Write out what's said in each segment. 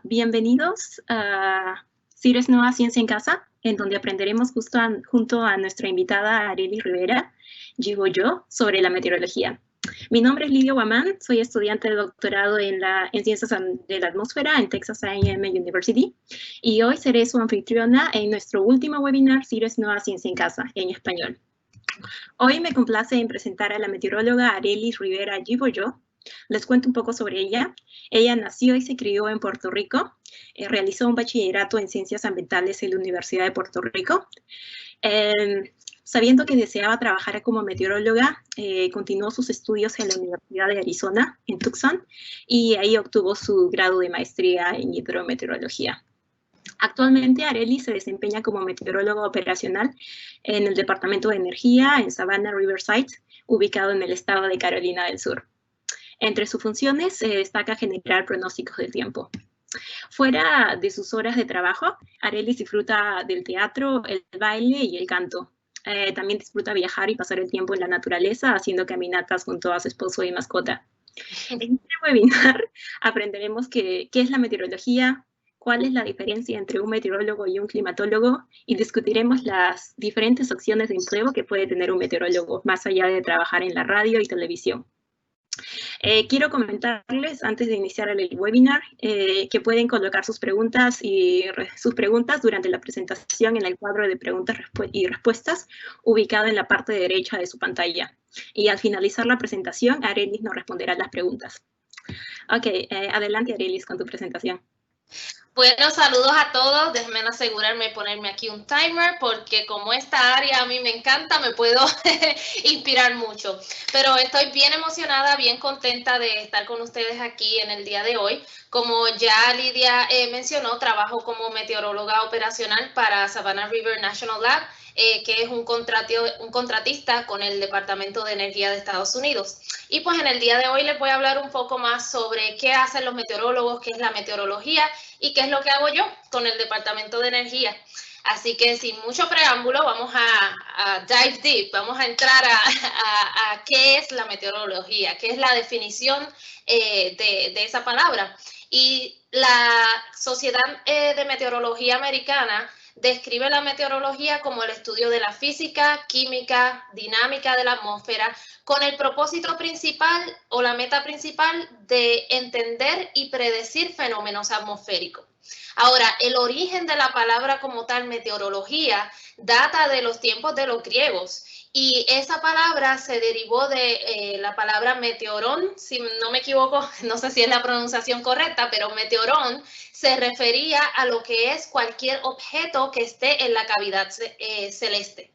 Bienvenidos a CIRES Nueva Ciencia en Casa, en donde aprenderemos junto a nuestra invitada Arely Rivera, yo, sobre la meteorología. Mi nombre es Lidia Guamán, soy estudiante de doctorado en Ciencias de la Atmósfera en Texas A&M University, y hoy seré su anfitriona en nuestro último webinar CIRES Nueva Ciencia en Casa, en español. Hoy me complace en presentar a la meteoróloga Arely Rivera Gibollo. Les cuento un poco sobre ella. Ella nació y se crió en Puerto Rico. Realizó un bachillerato en Ciencias Ambientales en la Universidad de Puerto Rico. Sabiendo que deseaba trabajar como meteoróloga, continuó sus estudios en la Universidad de Arizona, en Tucson, y ahí obtuvo su grado de maestría en hidrometeorología. Actualmente, Arely se desempeña como meteoróloga operacional en el Departamento de Energía en Savannah Riverside, ubicado en el estado de Carolina del Sur. Entre sus funciones se destaca generar pronósticos del tiempo. Fuera de sus horas de trabajo, Arely disfruta del teatro, el baile y el canto. También disfruta viajar y pasar el tiempo en la naturaleza haciendo caminatas junto a su esposo y mascota. En este webinar aprenderemos qué es la meteorología, cuál es la diferencia entre un meteorólogo y un climatólogo, y discutiremos las diferentes opciones de empleo que puede tener un meteorólogo, más allá de trabajar en la radio y televisión. Quiero comentarles, antes de iniciar el webinar, que pueden colocar sus preguntas durante la presentación en el cuadro de preguntas y respuestas, ubicado en la parte derecha de su pantalla. Y al finalizar la presentación, Arely nos responderá las preguntas. Ok, adelante Arely con tu presentación. Bueno, saludos a todos. Déjenme asegurarme de ponerme aquí un timer porque como esta área a mí me encanta, me puedo inspirar mucho. Pero estoy bien emocionada, bien contenta de estar con ustedes aquí en el día de hoy. Como ya Lidia mencionó, trabajo como meteoróloga operacional para Savannah River National Lab, que es un contratista con el Departamento de Energía de Estados Unidos. Y pues en el día de hoy les voy a hablar un poco más sobre qué hacen los meteorólogos, qué es la meteorología y qué es lo que hago yo con el Departamento de Energía. Así que sin mucho preámbulo vamos a dive deep, vamos a entrar a qué es la meteorología, qué es la definición de esa palabra. Y la Sociedad de Meteorología Americana describe la meteorología como el estudio de la física, química, dinámica de la atmósfera, con el propósito principal o la meta principal de entender y predecir fenómenos atmosféricos. Ahora, el origen de la palabra como tal, meteorología, data de los tiempos de los griegos. Y esa palabra se derivó de la palabra meteorón, si no me equivoco, no sé si es la pronunciación correcta, pero meteorón se refería a lo que es cualquier objeto que esté en la cavidad celeste.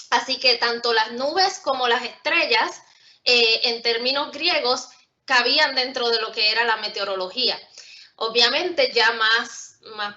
Así que tanto las nubes como las estrellas, en términos griegos, cabían dentro de lo que era la meteorología. Obviamente ya más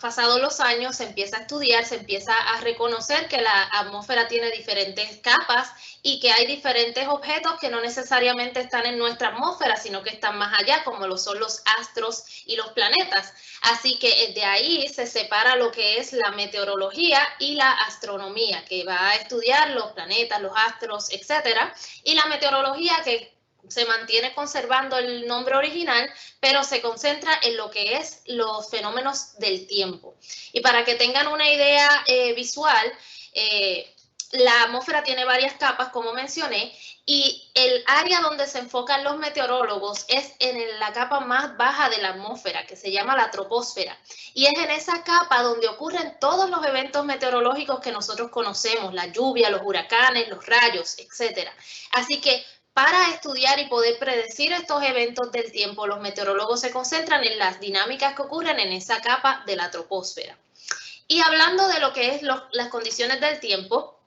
pasados los años se empieza a estudiar, se empieza a reconocer que la atmósfera tiene diferentes capas y que hay diferentes objetos que no necesariamente están en nuestra atmósfera, sino que están más allá, como lo son los astros y los planetas. Así que de ahí se separa lo que es la meteorología y la astronomía, que va a estudiar los planetas, los astros, etcétera, y la meteorología que se mantiene conservando el nombre original, pero se concentra en lo que es los fenómenos del tiempo. Y para que tengan una idea visual, la atmósfera tiene varias capas, como mencioné, y el área donde se enfocan los meteorólogos es en la capa más baja de la atmósfera, que se llama la troposfera. Y es en esa capa donde ocurren todos los eventos meteorológicos que nosotros conocemos, la lluvia, los huracanes, los rayos, etc. Así que para estudiar y poder predecir estos eventos del tiempo, los meteorólogos se concentran en las dinámicas que ocurren en esa capa de la troposfera. Y hablando de lo que es las condiciones del tiempo,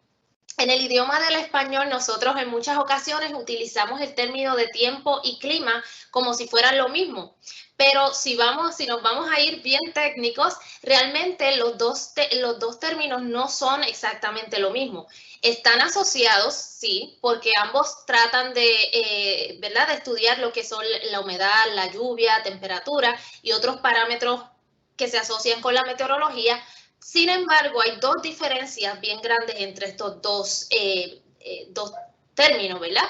en el idioma del español nosotros en muchas ocasiones utilizamos el término de tiempo y clima como si fueran lo mismo. Pero si nos vamos a ir bien técnicos, realmente los dos términos no son exactamente lo mismo. Están asociados, sí, porque ambos tratan de estudiar lo que son la humedad, la lluvia, temperatura y otros parámetros que se asocian con la meteorología. Sin embargo, hay dos diferencias bien grandes entre estos dos términos, ¿verdad?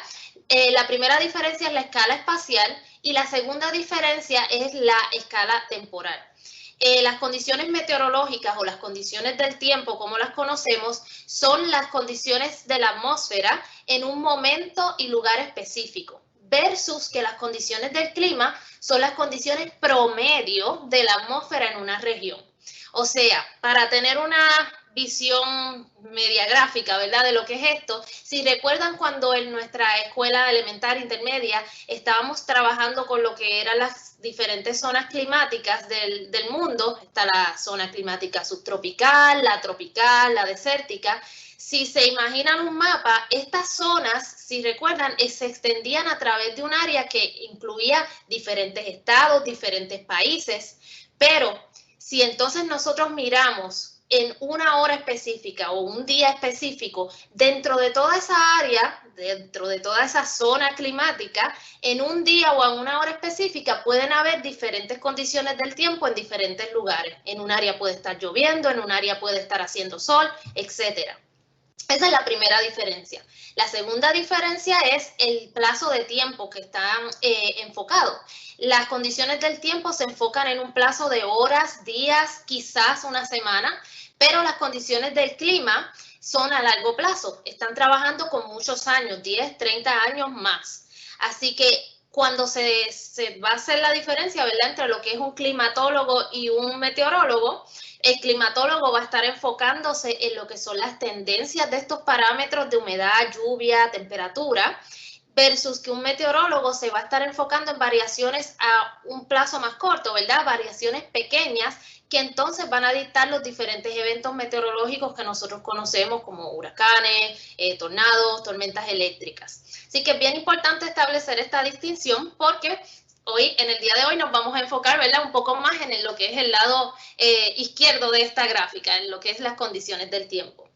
La primera diferencia es la escala espacial y la segunda diferencia es la escala temporal. Las condiciones meteorológicas o las condiciones del tiempo, como las conocemos, son las condiciones de la atmósfera en un momento y lugar específico, versus que las condiciones del clima son las condiciones promedio de la atmósfera en una región. O sea, para tener una visión media gráfica, ¿verdad?, de lo que es esto, si recuerdan cuando en nuestra escuela elemental intermedia estábamos trabajando con lo que eran las diferentes zonas climáticas del mundo, está la zona climática subtropical, la desértica. Si se imaginan un mapa, estas zonas, si recuerdan, se extendían a través de un área que incluía diferentes estados, diferentes países, pero si entonces nosotros miramos en una hora específica o un día específico, dentro de toda esa área, dentro de toda esa zona climática, en un día o en una hora específica pueden haber diferentes condiciones del tiempo en diferentes lugares. En un área puede estar lloviendo, en un área puede estar haciendo sol, etcétera. Esa es la primera diferencia. La segunda diferencia es el plazo de tiempo que está enfocado. Las condiciones del tiempo se enfocan en un plazo de horas, días, quizás una semana, pero las condiciones del clima son a largo plazo. Están trabajando con muchos años, 10, 30 años más. Así que cuando se va a hacer la diferencia, ¿verdad?, entre lo que es un climatólogo y un meteorólogo, el climatólogo va a estar enfocándose en lo que son las tendencias de estos parámetros de humedad, lluvia, temperatura, versus que un meteorólogo se va a estar enfocando en variaciones a un plazo más corto, ¿verdad? Variaciones pequeñas que entonces van a dictar los diferentes eventos meteorológicos que nosotros conocemos como huracanes, tornados, tormentas eléctricas. Así que es bien importante establecer esta distinción porque hoy, en el día de hoy, nos vamos a enfocar, ¿verdad?, un poco más en lo que es el lado izquierdo de esta gráfica, en lo que es las condiciones del tiempo.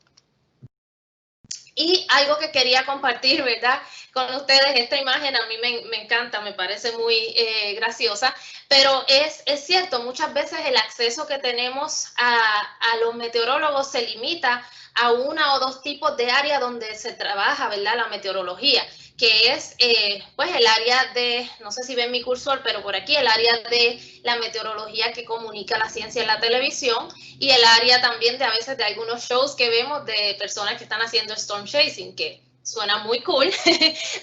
Y algo que quería compartir, ¿verdad?, con ustedes, esta imagen a mí me encanta, me parece muy graciosa, pero es cierto, muchas veces el acceso que tenemos a los meteorólogos se limita a una o dos tipos de área donde se trabaja, ¿verdad?, la meteorología, que es pues el área de, no sé si ven mi cursor, pero por aquí el área de la meteorología que comunica la ciencia en la televisión y el área también de a veces de algunos shows que vemos de personas que están haciendo storm chasing, que suena muy cool,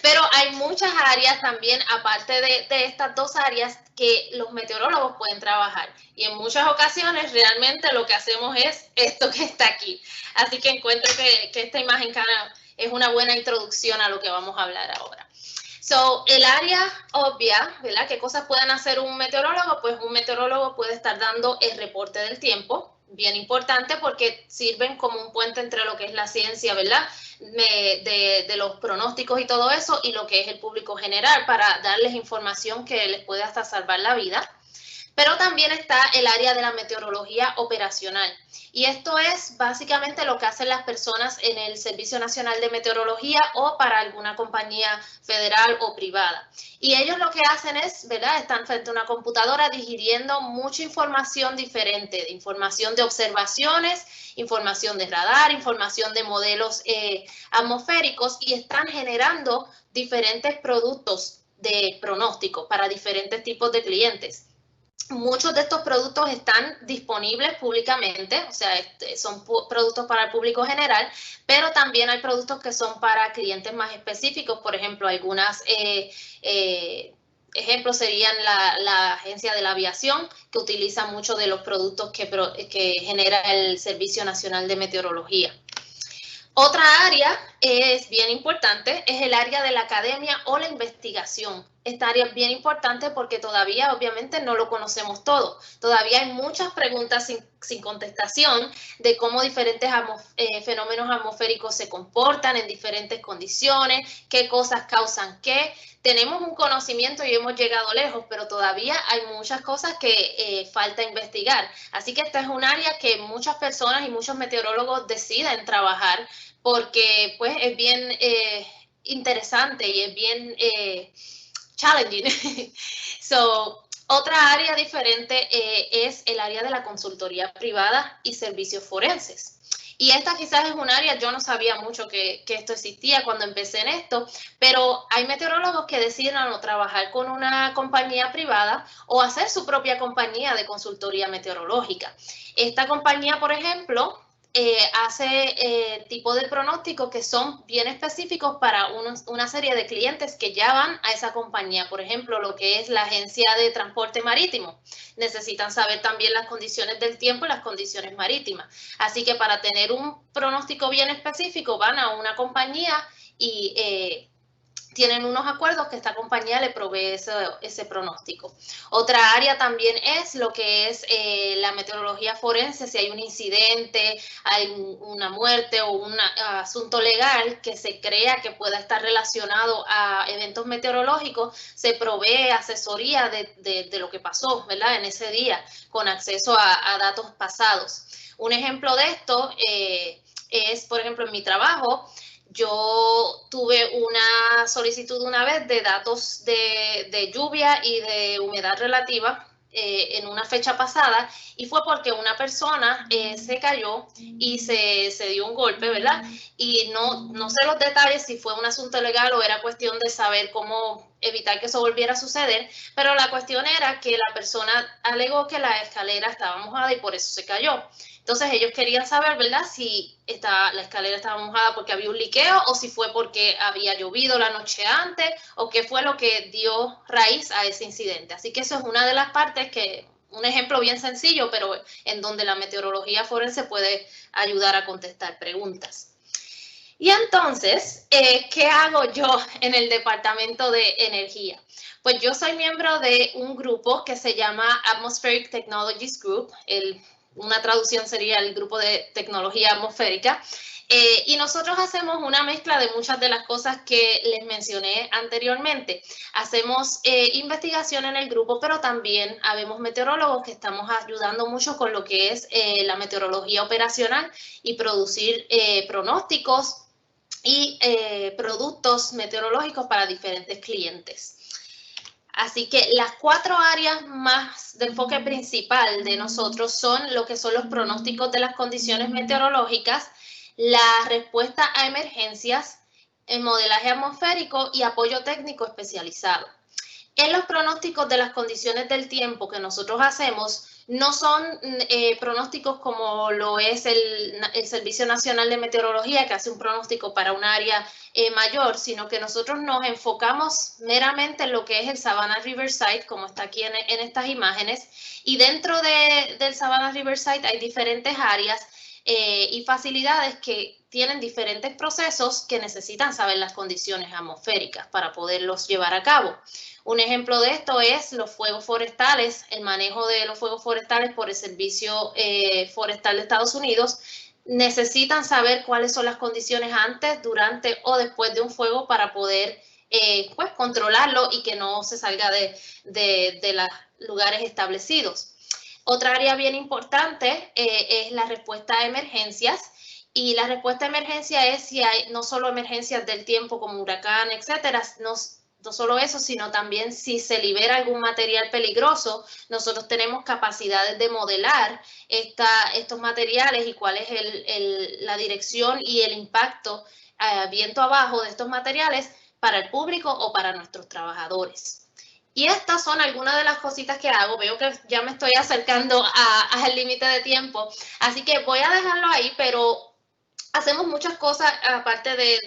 pero hay muchas áreas también, aparte de estas dos áreas, que los meteorólogos pueden trabajar. Y en muchas ocasiones realmente lo que hacemos es esto que está aquí. Así que encuentro que esta imagen es una buena introducción a lo que vamos a hablar ahora. So, el área obvia, ¿verdad? ¿Qué cosas pueden hacer un meteorólogo? Pues un meteorólogo puede estar dando el reporte del tiempo, bien importante porque sirven como un puente entre lo que es la ciencia, ¿verdad?, de los pronósticos y todo eso, y lo que es el público general, para darles información que les puede hasta salvar la vida. Pero también está el área de la meteorología operacional. Y esto es básicamente lo que hacen las personas en el Servicio Nacional de Meteorología o para alguna compañía federal o privada. Y ellos lo que hacen es, ¿verdad?, están frente a una computadora digiriendo mucha información diferente, información de observaciones, información de radar, información de modelos atmosféricos, y están generando diferentes productos de pronóstico para diferentes tipos de clientes. Muchos de estos productos están disponibles públicamente, o sea, son productos para el público general, pero también hay productos que son para clientes más específicos. Por ejemplo, algunas ejemplos serían la Agencia de la Aviación, que utiliza muchos de los productos que genera el Servicio Nacional de Meteorología. Otra área es bien importante, es el área de la academia o la investigación. Esta área es bien importante porque todavía obviamente no lo conocemos todo. Todavía hay muchas preguntas sin contestación de cómo diferentes fenómenos atmosféricos se comportan en diferentes condiciones, qué cosas causan qué. Tenemos un conocimiento y hemos llegado lejos, pero todavía hay muchas cosas que falta investigar. Así que esta es un área que muchas personas y muchos meteorólogos deciden trabajar porque pues es bien interesante y es bien challenging. Otra área diferente es el área de la consultoría privada y servicios forenses. Y esta quizás es un área, yo no sabía mucho que esto existía cuando empecé en esto, pero hay meteorólogos que deciden o trabajar con una compañía privada o hacer su propia compañía de consultoría meteorológica. Esta compañía, por ejemplo, hace tipo de pronósticos que son bien específicos para una serie de clientes que ya van a esa compañía. Por ejemplo, lo que es la Agencia de Transporte Marítimo. Necesitan saber también las condiciones del tiempo y las condiciones marítimas. Así que para tener un pronóstico bien específico van a una compañía y tienen unos acuerdos que esta compañía le provee ese pronóstico. Otra área también es lo que es la meteorología forense, si hay un incidente, hay una muerte o un asunto legal que se crea que pueda estar relacionado a eventos meteorológicos, se provee asesoría de lo que pasó, ¿verdad? En ese día, con acceso a datos pasados. Un ejemplo de esto es, por ejemplo, en mi trabajo, yo tuve una solicitud una vez de datos de lluvia y de humedad relativa en una fecha pasada y fue porque una persona se cayó y se dio un golpe, ¿verdad? Y no sé los detalles si fue un asunto legal o era cuestión de saber cómo evitar que eso volviera a suceder, pero la cuestión era que la persona alegó que la escalera estaba mojada y por eso se cayó. Entonces ellos querían saber, ¿verdad?, si la escalera estaba mojada porque había un liqueo o si fue porque había llovido la noche antes o qué fue lo que dio raíz a ese incidente. Así que eso es una de las partes que, un ejemplo bien sencillo, pero en donde la meteorología forense puede ayudar a contestar preguntas. Y entonces, ¿qué hago yo en el Departamento de Energía? Pues yo soy miembro de un grupo que se llama Atmospheric Technologies Group, una traducción sería el grupo de tecnología atmosférica, y nosotros hacemos una mezcla de muchas de las cosas que les mencioné anteriormente. Hacemos investigación en el grupo, pero también habemos meteorólogos que estamos ayudando mucho con lo que es la meteorología operacional y producir pronósticos y productos meteorológicos para diferentes clientes. Así que las 4 áreas más de enfoque principal de nosotros son lo que son los pronósticos de las condiciones meteorológicas, la respuesta a emergencias, el modelaje atmosférico y apoyo técnico especializado. En los pronósticos de las condiciones del tiempo que nosotros hacemos, no son pronósticos como lo es el Servicio Nacional de Meteorología, que hace un pronóstico para un área mayor, sino que nosotros nos enfocamos meramente en lo que es el Savannah Riverside, como está aquí en estas imágenes, y dentro del Savannah Riverside hay diferentes áreas y facilidades que tienen diferentes procesos que necesitan saber las condiciones atmosféricas para poderlos llevar a cabo. Un ejemplo de esto es los fuegos forestales, el manejo de los fuegos forestales por el Servicio Forestal de Estados Unidos. Necesitan saber cuáles son las condiciones antes, durante o después de un fuego para poder pues, controlarlo y que no se salga de los lugares establecidos. Otra área bien importante es la respuesta a emergencias. Y la respuesta a emergencia es si hay no solo emergencias del tiempo como huracán, etcétera, no solo eso, sino también si se libera algún material peligroso, nosotros tenemos capacidades de modelar estos materiales y cuál es la dirección y el impacto viento abajo de estos materiales para el público o para nuestros trabajadores. Y estas son algunas de las cositas que hago. Veo que ya me estoy acercando al límite de tiempo, así que voy a dejarlo ahí, pero hacemos muchas cosas aparte de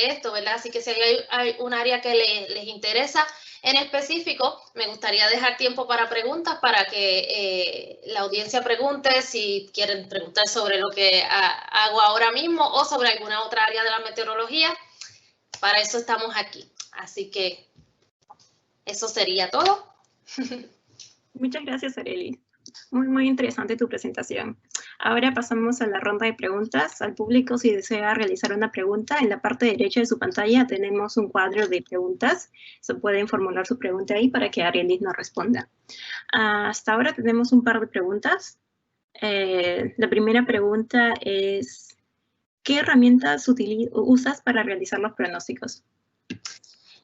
esto, ¿verdad? Así que si hay un área que les interesa en específico, me gustaría dejar tiempo para preguntas para que la audiencia pregunte si quieren preguntar sobre lo que hago ahora mismo o sobre alguna otra área de la meteorología. Para eso estamos aquí. Así que eso sería todo. Muchas gracias, Arely. Muy interesante tu presentación. Ahora pasamos a la ronda de preguntas. Al público, si desea realizar una pregunta, en la parte derecha de su pantalla tenemos un cuadro de preguntas. Se pueden formular su pregunta ahí para que Arely nos responda. Hasta ahora tenemos un par de preguntas. La primera pregunta es, ¿qué herramientas usas para realizar los pronósticos?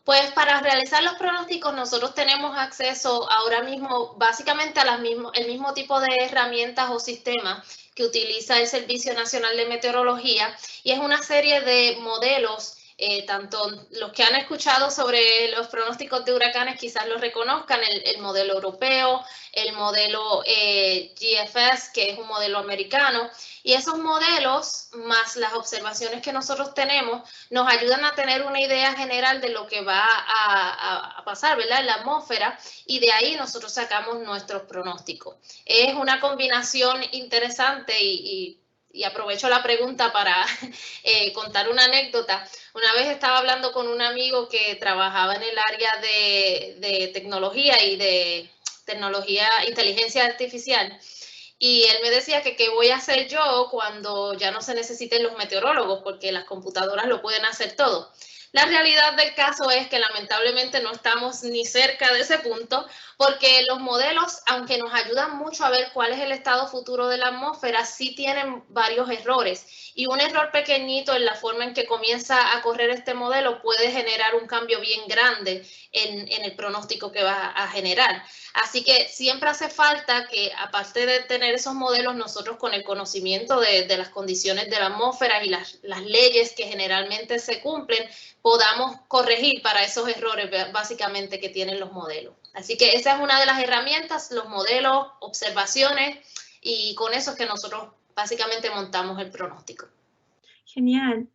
Pues para realizar los pronósticos nosotros tenemos acceso ahora mismo básicamente a el mismo tipo de herramientas o sistemas que utiliza el Servicio Nacional de Meteorología, y es una serie de modelos. Tanto los que han escuchado sobre los pronósticos de huracanes quizás los reconozcan, el modelo europeo, el modelo GFS, que es un modelo americano, y esos modelos más las observaciones que nosotros tenemos nos ayudan a tener una idea general de lo que va a pasar, ¿verdad?, en la atmósfera, y de ahí nosotros sacamos nuestros pronósticos. Es una combinación interesante y aprovecho la pregunta para contar una anécdota. Una vez estaba hablando con un amigo que trabajaba en el área de tecnología y de inteligencia artificial, y él me decía que qué voy a hacer yo cuando ya no se necesiten los meteorólogos, porque las computadoras lo pueden hacer todo. La realidad del caso es que lamentablemente no estamos ni cerca de ese punto, porque los modelos, aunque nos ayudan mucho a ver cuál es el estado futuro de la atmósfera, sí tienen varios errores. Y un error pequeñito en la forma en que comienza a correr este modelo puede generar un cambio bien grande en el pronóstico que va a generar. Así que siempre hace falta que, aparte de tener esos modelos, nosotros con el conocimiento de las condiciones de la atmósfera y las leyes que generalmente se cumplen, podamos corregir para esos errores básicamente que tienen los modelos. Así que esa es una de las herramientas, los modelos, observaciones, y con eso es que nosotros básicamente montamos el pronóstico. Genial.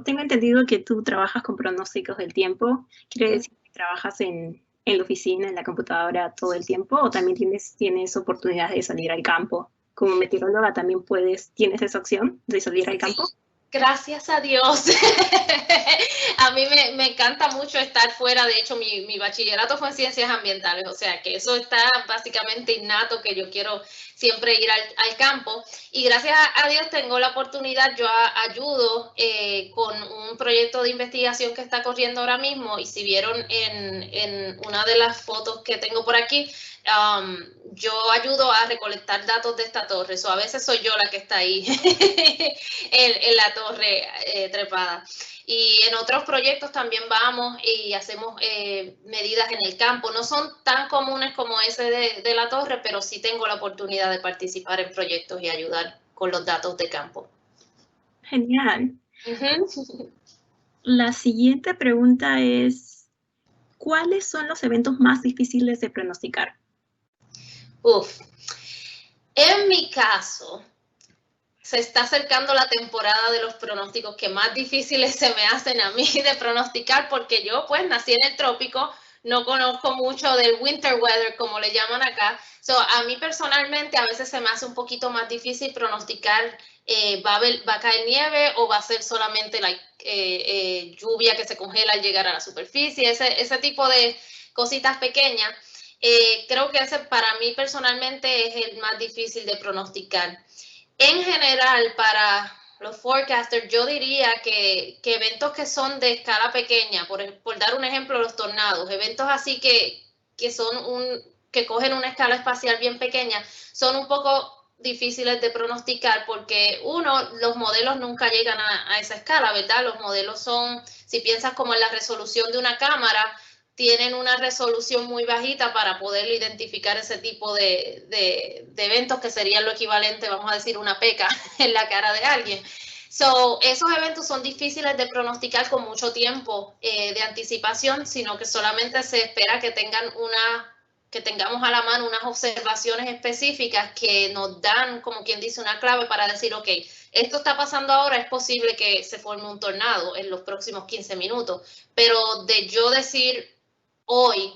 Tengo entendido que tú trabajas con pronósticos del tiempo. ¿Quiere decir que trabajas en la oficina, en la computadora todo el tiempo, o también tienes oportunidad de salir al campo? Como meteoróloga también tienes esa opción de salir al campo. Sí. Gracias a Dios. A mí me encanta mucho estar fuera. De hecho, mi bachillerato fue en ciencias ambientales, o sea que eso está básicamente innato, que yo quiero siempre ir al campo. Y gracias a Dios tengo la oportunidad, yo ayudo con un proyecto de investigación que está corriendo ahora mismo, y si vieron en una de las fotos que tengo por aquí, yo ayudo a recolectar datos de esta torre. A veces soy yo la que está ahí en la torre trepada. Y en otros proyectos también vamos y hacemos medidas en el campo. No son tan comunes como ese de la torre, pero sí tengo la oportunidad de participar en proyectos y ayudar con los datos de campo. Genial. La siguiente pregunta es, ¿cuáles son los eventos más difíciles de pronosticar? En mi caso, se está acercando la temporada de los pronósticos que más difíciles se me hacen a mí de pronosticar, porque yo pues nací en el trópico, no conozco mucho del winter weather, como le llaman acá. A mí personalmente a veces se me hace un poquito más difícil pronosticar va a caer nieve o va a ser solamente lluvia que se congela al llegar a la superficie, ese tipo de cositas pequeñas. Creo que ese para mí personalmente es el más difícil de pronosticar. En general, para los forecasters, yo diría que eventos que son de escala pequeña, por dar un ejemplo, los tornados, eventos así que cogen una escala espacial bien pequeña, son un poco difíciles de pronosticar, porque los modelos nunca llegan a esa escala, ¿verdad? Los modelos son, si piensas como en la resolución de una cámara, tienen una resolución muy bajita para poder identificar ese tipo de eventos, que serían lo equivalente, vamos a decir, una peca en la cara de alguien. Esos eventos son difíciles de pronosticar con mucho tiempo de anticipación, sino que solamente se espera que tengamos a la mano unas observaciones específicas que nos dan, como quien dice, una clave para decir, ok, esto está pasando ahora, es posible que se forme un tornado en los próximos 15 minutos, pero de yo decir hoy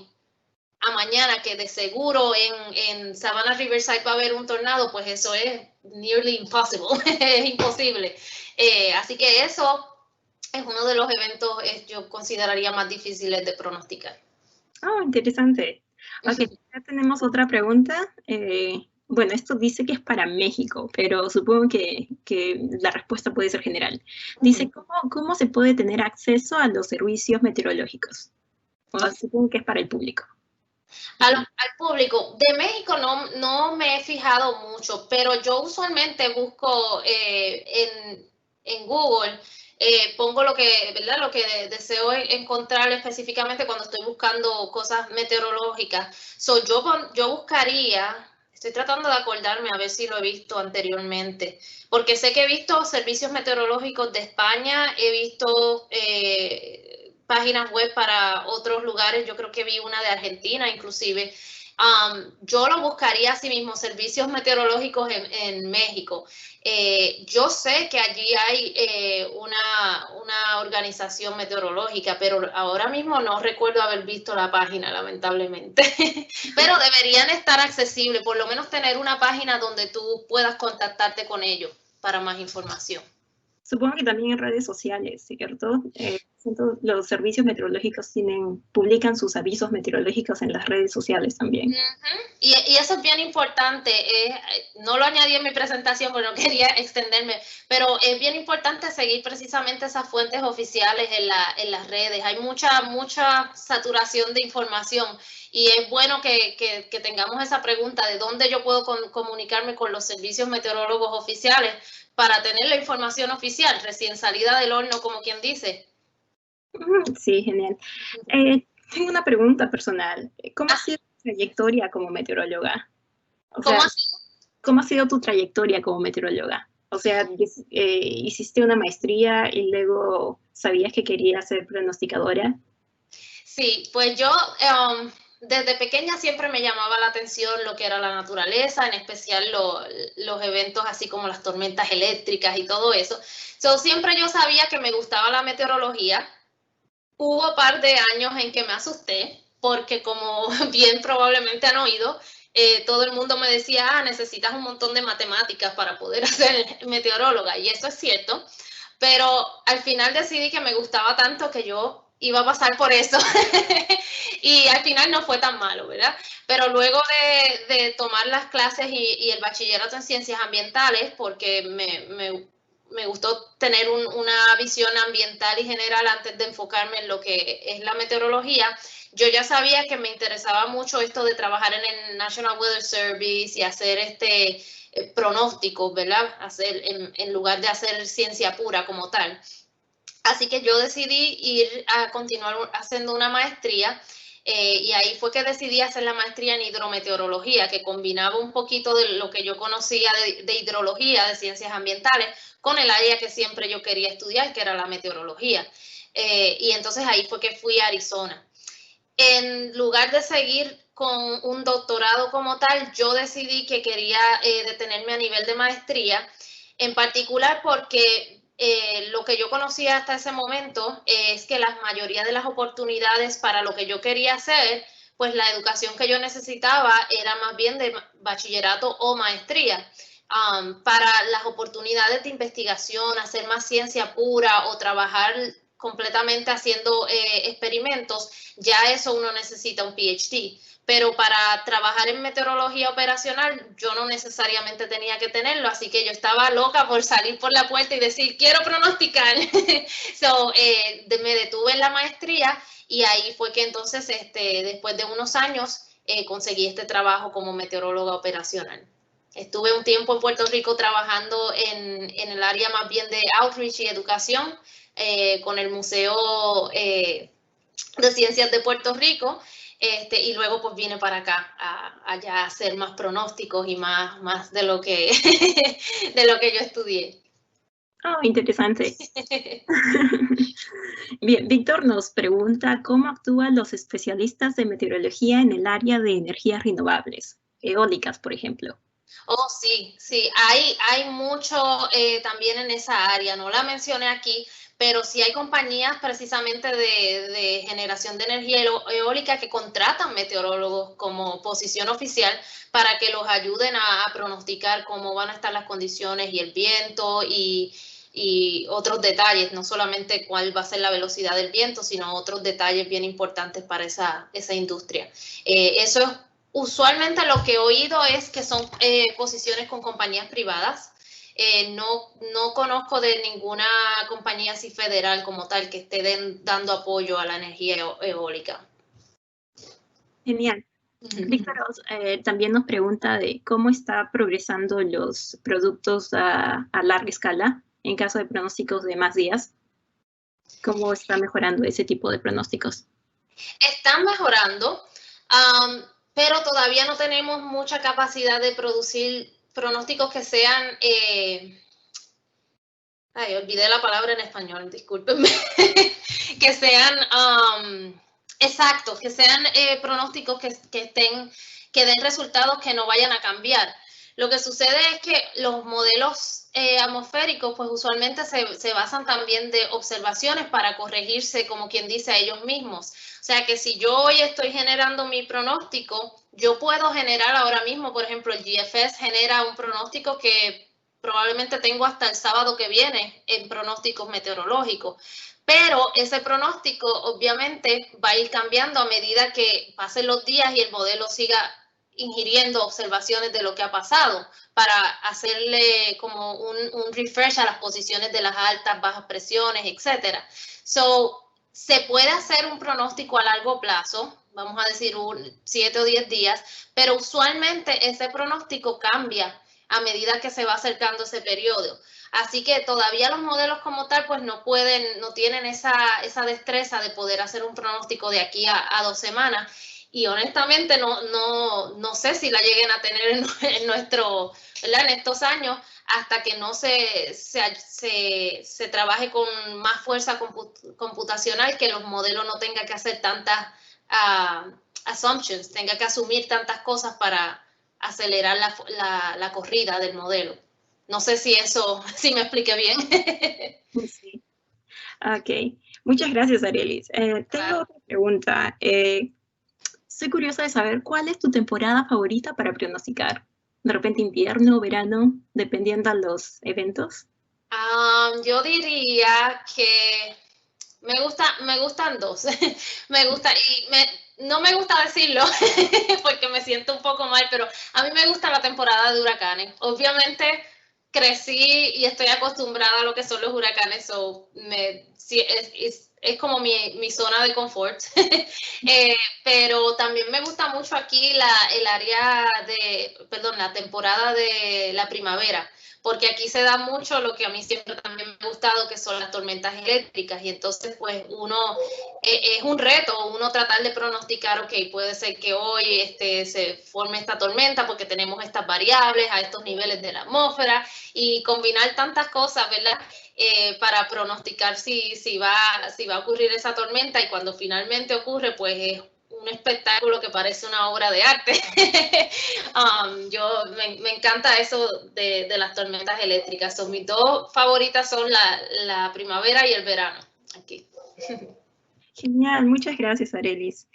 a mañana que de seguro en Savannah Riverside va a haber un tornado, pues eso es nearly impossible, es imposible. Así que eso es uno de los eventos yo consideraría más difíciles de pronosticar. Oh, interesante. Ok, ya tenemos otra pregunta. Bueno, esto dice que es para México, pero supongo que la respuesta puede ser general. Dice, ¿cómo se puede tener acceso a los servicios meteorológicos? O supongo que es para el público. Al público. De México no me he fijado mucho, pero yo usualmente busco en Google, pongo lo que, ¿verdad? Lo que deseo encontrar específicamente cuando estoy buscando cosas meteorológicas. So, yo buscaría, estoy tratando de acordarme a ver si lo he visto anteriormente, porque sé que he visto servicios meteorológicos de España, he visto páginas web para otros lugares, yo creo que vi una de Argentina inclusive. Yo lo buscaría así mismo, servicios meteorológicos en México. Yo sé que allí hay una organización meteorológica, pero ahora mismo no recuerdo haber visto la página, lamentablemente. Pero deberían estar accesibles, por lo menos tener una página donde tú puedas contactarte con ellos para más información. Supongo que también en redes sociales, ¿cierto? Los servicios meteorológicos publican sus avisos meteorológicos en las redes sociales también. Y eso es bien importante. No lo añadí en mi presentación porque no quería extenderme, pero es bien importante seguir precisamente esas fuentes oficiales en las redes. Hay mucha saturación de información y es bueno que tengamos esa pregunta de dónde yo puedo comunicarme con los servicios meteorólogos oficiales para tener la información oficial, recién salida del horno, como quien dice. Sí, genial. Tengo una pregunta personal. ¿Cómo ha sido tu trayectoria como meteoróloga? ¿Cómo ha sido tu trayectoria como meteoróloga? O sea, hiciste una maestría y luego sabías que querías ser pronosticadora. Sí, pues yo desde pequeña siempre me llamaba la atención lo que era la naturaleza, en especial los eventos así como las tormentas eléctricas y todo eso. Siempre yo sabía que me gustaba la meteorología. Hubo un par de años en que me asusté porque, como bien probablemente han oído, todo el mundo me decía, necesitas un montón de matemáticas para poder ser meteoróloga, y eso es cierto, pero al final decidí que me gustaba tanto que yo iba a pasar por eso y al final no fue tan malo, ¿verdad? Pero luego de tomar las clases y el bachillerato en ciencias ambientales, porque me gustó tener una visión ambiental y general antes de enfocarme en lo que es la meteorología, yo ya sabía que me interesaba mucho esto de trabajar en el National Weather Service y hacer pronósticos, ¿verdad? En lugar de hacer ciencia pura como tal. Así que yo decidí ir a continuar haciendo una maestría y ahí fue que decidí hacer la maestría en hidrometeorología, que combinaba un poquito de lo que yo conocía de hidrología, de ciencias ambientales, con el área que siempre yo quería estudiar, que era la meteorología. Y entonces ahí fue que fui a Arizona. En lugar de seguir con un doctorado como tal, yo decidí que quería detenerme a nivel de maestría, en particular porque lo que yo conocía hasta ese momento es que la mayoría de las oportunidades para lo que yo quería hacer, pues la educación que yo necesitaba era más bien de bachillerato o maestría. Para las oportunidades de investigación, hacer más ciencia pura o trabajar completamente haciendo experimentos, ya eso uno necesita un PhD. Pero para trabajar en meteorología operacional yo no necesariamente tenía que tenerlo, así que yo estaba loca por salir por la puerta y decir, quiero pronosticar. Me detuve en la maestría y ahí fue que entonces, después de unos años, conseguí este trabajo como meteoróloga operacional. Estuve un tiempo en Puerto Rico trabajando en el área más bien de outreach y educación con el Museo de Ciencias de Puerto Rico. Y luego pues vine para acá allá a hacer más pronósticos y más de lo que yo estudié. Oh, interesante. Bien, Víctor nos pregunta cómo actúan los especialistas de meteorología en el área de energías renovables, eólicas, por ejemplo. Oh, sí, hay mucho también en esa área, no la mencioné aquí, pero sí hay compañías precisamente de generación de energía eólica que contratan meteorólogos como posición oficial para que los ayuden a pronosticar cómo van a estar las condiciones y el viento y otros detalles, no solamente cuál va a ser la velocidad del viento, sino otros detalles bien importantes para esa industria. Eso es usualmente lo que he oído es que son posiciones con compañías privadas. No conozco de ninguna compañía así federal como tal que esté dando apoyo a la energía eólica. Genial. Víctor también nos pregunta de cómo está progresando los productos a larga escala en caso de pronósticos de más días? ¿Cómo está mejorando ese tipo de pronósticos? Están mejorando, pero todavía no tenemos mucha capacidad de producir pronósticos que sean... olvidé la palabra en español, discúlpenme. Que sean exactos, que sean pronósticos que den resultados que no vayan a cambiar. Lo que sucede es que los modelos atmosféricos, pues usualmente se basan también de observaciones para corregirse, como quien dice, a ellos mismos. O sea que si yo hoy estoy generando mi pronóstico, yo puedo generar ahora mismo, por ejemplo, el GFS genera un pronóstico que probablemente tengo hasta el sábado que viene en pronósticos meteorológicos. Pero ese pronóstico obviamente va a ir cambiando a medida que pasen los días y el modelo siga ingiriendo observaciones de lo que ha pasado para hacerle como un refresh a las posiciones de las altas, bajas presiones, etc. Se puede hacer un pronóstico a largo plazo, vamos a decir 7 o 10 días, pero usualmente ese pronóstico cambia a medida que se va acercando ese periodo. Así que todavía los modelos como tal pues no tienen esa destreza de poder hacer un pronóstico de aquí a 2 semanas. Y honestamente no sé si la lleguen a tener en estos años hasta que no se trabaje con más fuerza computacional, que los modelos no tengan que hacer tantas assumptions, tenga que asumir tantas cosas para acelerar la corrida del modelo. No sé si me expliqué bien. Sí. Ok. Muchas gracias, Arelis. Tengo otra pregunta. Estoy curiosa de saber cuál es tu temporada favorita para pronosticar. ¿De repente invierno, verano, dependiendo de los eventos? Yo diría que me gustan dos. No me gusta decirlo porque me siento un poco mal, pero a mí me gusta la temporada de huracanes. Obviamente crecí y estoy acostumbrada a lo que son los huracanes, es como mi zona de confort. Pero también me gusta mucho aquí la temporada de la primavera, porque aquí se da mucho lo que a mí siempre también me ha gustado, que son las tormentas eléctricas, y entonces pues es un reto uno tratar de pronosticar, ok, puede ser que hoy se forme esta tormenta porque tenemos estas variables a estos niveles de la atmósfera, y combinar tantas cosas, ¿verdad? Para pronosticar si va a ocurrir esa tormenta, y cuando finalmente ocurre, pues es un espectáculo que parece una obra de arte. Me encanta eso de las tormentas eléctricas. Mis dos favoritas son la primavera y el verano. Aquí. Genial, muchas gracias, Arelis.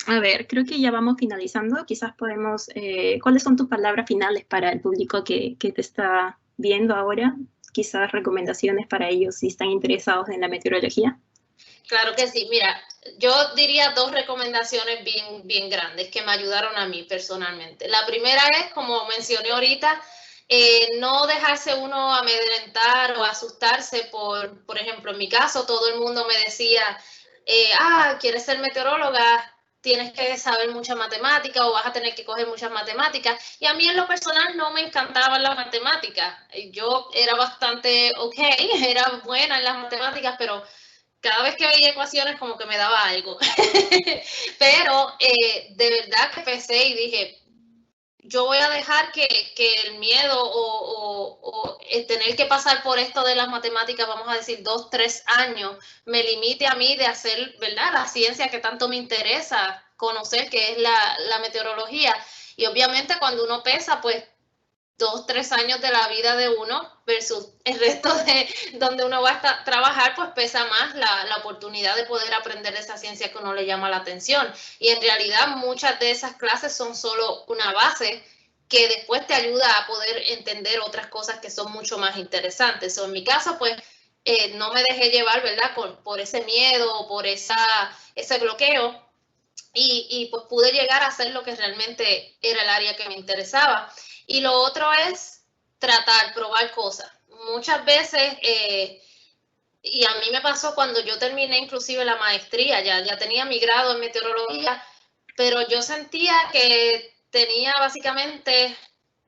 A ver, creo que ya vamos finalizando. Quizás podemos... ¿cuáles son tus palabras finales para el público que te está viendo ahora? Quizás recomendaciones para ellos si están interesados en la meteorología. Claro que sí. Mira, yo diría dos recomendaciones bien grandes que me ayudaron a mí personalmente. La primera es, como mencioné ahorita, no dejarse uno amedrentar o asustarse por ejemplo, en mi caso, todo el mundo me decía, ¿quieres ser meteoróloga? Tienes que saber mucha matemática o vas a tener que coger muchas matemáticas. Y a mí en lo personal no me encantaban las matemáticas. Yo era bastante era buena en las matemáticas, pero cada vez que veía ecuaciones como que me daba algo. Pero de verdad que pensé y dije, yo voy a dejar que el miedo o tener que pasar por esto de las matemáticas, vamos a decir 2, 3 años, me limite a mí de hacer, ¿verdad?, la ciencia que tanto me interesa conocer, que es la meteorología. Y obviamente cuando uno pesa, pues 2, 3 años de la vida de uno versus el resto de donde uno va a trabajar, pues pesa más la oportunidad de poder aprender esa ciencia que uno le llama la atención. Y en realidad muchas de esas clases son solo una base que después te ayuda a poder entender otras cosas que son mucho más interesantes. En mi caso, pues no me dejé llevar, ¿verdad?, por ese miedo, por ese bloqueo, y pues pude llegar a hacer lo que realmente era el área que me interesaba. Y lo otro es probar cosas. Muchas veces, y a mí me pasó cuando yo terminé inclusive la maestría, ya tenía mi grado en meteorología, pero yo sentía que tenía básicamente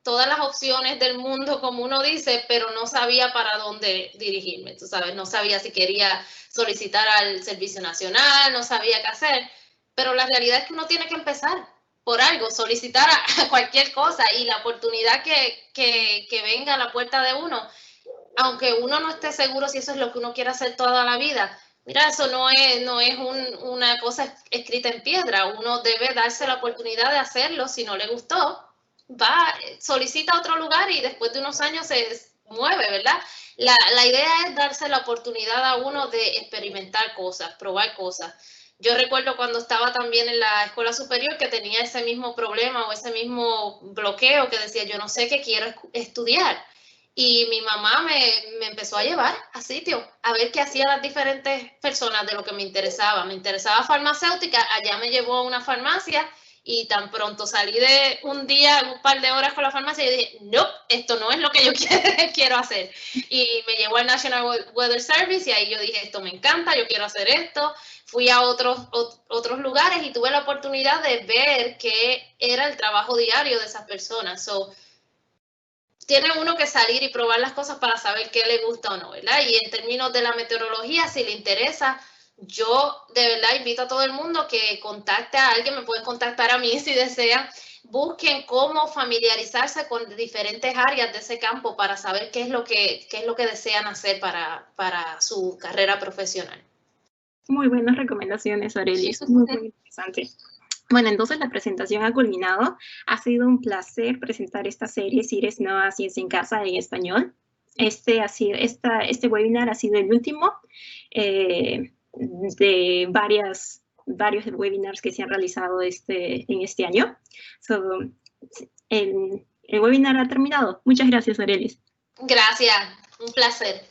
todas las opciones del mundo, como uno dice, pero no sabía para dónde dirigirme, tú sabes, no sabía si quería solicitar al Servicio Nacional, no sabía qué hacer, pero la realidad es que uno tiene que empezar por algo, solicitar a cualquier cosa, y la oportunidad que venga a la puerta de uno, aunque uno no esté seguro si eso es lo que uno quiere hacer toda la vida, mira, eso no es una cosa escrita en piedra, uno debe darse la oportunidad de hacerlo. Si no le gustó, solicita a otro lugar y después de unos años se mueve, ¿verdad? La idea es darse la oportunidad a uno de experimentar cosas, probar cosas. Yo recuerdo cuando estaba también en la escuela superior que tenía ese mismo problema o ese mismo bloqueo, que decía, yo no sé qué quiero estudiar. Y mi mamá me empezó a llevar a sitios, a ver qué hacían las diferentes personas de lo que me interesaba. Me interesaba farmacéutica, allá me llevó a una farmacia, y tan pronto salí de un día, un par de horas con la farmacia, y dije, no, esto no es lo que yo quiero hacer. Y me llevó al National Weather Service, y ahí yo dije, esto me encanta, yo quiero hacer esto. Fui a otros lugares y tuve la oportunidad de ver qué era el trabajo diario de esas personas. Tiene uno que salir y probar las cosas para saber qué le gusta o no, ¿verdad? Y en términos de la meteorología, si le interesa, yo de verdad invito a todo el mundo que contacte a alguien, me pueden contactar a mí si desean, busquen cómo familiarizarse con diferentes áreas de ese campo para saber qué es lo que desean hacer para su carrera profesional. Muy buenas recomendaciones, Arelis, muy interesante. Bueno, entonces la presentación ha culminado. Ha sido un placer presentar esta serie, si eres nueva, Ciencia en Casa, en español. Este webinar ha sido el último de varios webinars que se han realizado en este año. El webinar ha terminado. Muchas gracias, Arelis. Gracias, un placer.